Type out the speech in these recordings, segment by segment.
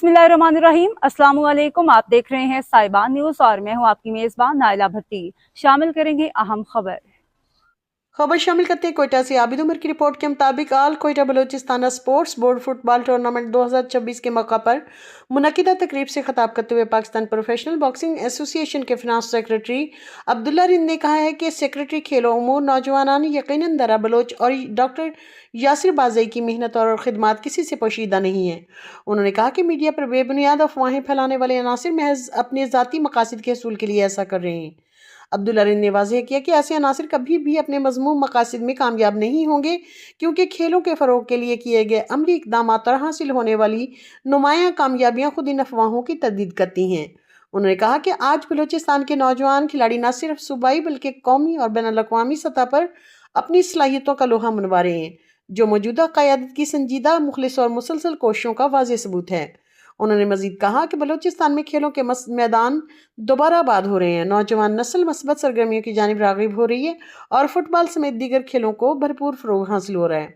बिस्मिल्लाहिर्रहमानिर्रहीम। अस्सलाम वालेकुम। आप देख रहे हैं साहिबान न्यूज़ और मैं हूं आपकी मेज़बान नाइला भट्टी। शामिल करेंगे अहम खबर शामिल करते हैं कोयटा से आबिद उमर की रिपोर्ट के मुताबिक आल Quetta Balochistan sports board football tournament 2026 के मौका पर मुनक्किदा तकरीब से खिताब करते हुए पाकिस्तान प्रोफेशनल बॉक्सिंग एसोसिएशन के फिनांस सेक्रेटरी अब्दुल्ला रिंद ने कहा है कि सेक्रेटरी खेलों उमूर नौजवान यकीनन दरा बलोच और डॉक्टर यासिर बाज़ई की मेहनत और खिदमात किसी से पोशीदा नहीं है। उन्होंने कहा कि मीडिया पर बेबुनियाद अफवाहें फैलाने वाले अनासिर महज अपने ज़ाती मकासद के हसूल के लिए ऐसा कर रहे हैं। अब्दुल्ला रिंद ने वाज़ेह किया कि ऐसे अनासिर कभी भी अपने मज़मूम मकासद में कामयाब नहीं होंगे, क्योंकि खेलों के फ़रोग़ के लिए किए गए अमली इक़दामात और हासिल होने वाली नुमायाँ कामयाबियाँ खुद इन अफवाहों की तस्दीक करती हैं। उन्होंने कहा कि आज बलूचिस्तान के नौजवान खिलाड़ी न सिर्फ सूबाई बल्कि कौमी और बैनुल-अक़वामी सतह पर अपनी सलाहियतों का लोहा मनवा रहे हैं, जो मौजूदा क़यादत की संजीदा, मुखलिस और मुसलसल कोशिशों का वाज़ेह सबूत है। उन्होंने मजीद कहा कि बलूचिस्तान में खेलों के मैदान दोबारा आबाद हो रहे हैं, नौजवान नस्ल मस्बत सरगर्मियों की जानिब राग़िब हो रही है और फुटबॉल समेत दीगर खेलों को भरपूर फ़रोग़ हासिल हो रहा है।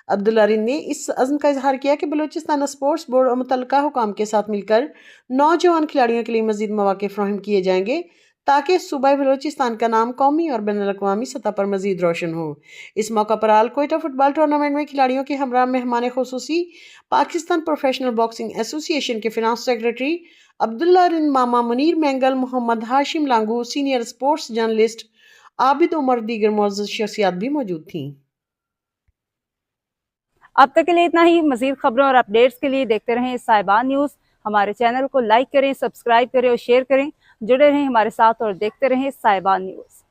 अब्दुल्ला रिंद ने इस अज़्म का इजहार किया कि बलूचिस्तान स्पोर्ट्स बोर्ड और मुतल्लिका हुकाम के साथ मिलकर नौजवान खिलाड़ियों के लिए मजीद मौक़े फ़राहम किए जाएंगे, ताकि सूबाई बलूचिस्तान का नाम कौमी और बैनुल-अक़वामी सतह पर मजीद रोशन हो। इस मौका पर आल कोयटा फुटबॉल टूर्नामेंट में खिलाड़ियों के हमरा मेहमान खुसूसी पाकिस्तान प्रोफेशनल बॉक्सिंग एसोसिएशन के फिनांस सेक्रेटरी अब्दुल्ला रिंद, मामा Munir Mengal, Muhammad Hashim Langu, senior sports journalist Abid Umar, दीगर मुअज़्ज़ज़ शख्सियात भी मौजूद थीं। अब तक के लिए इतना ही। मज़ीद खबरों और अपडेट्स के लिए देखते रहें साहिबान न्यूज़। हमारे चैनल को लाइक करें, सब्सक्राइब करें और शेयर करें। जुड़े रहें हमारे साथ और देखते रहें साहिबान न्यूज़।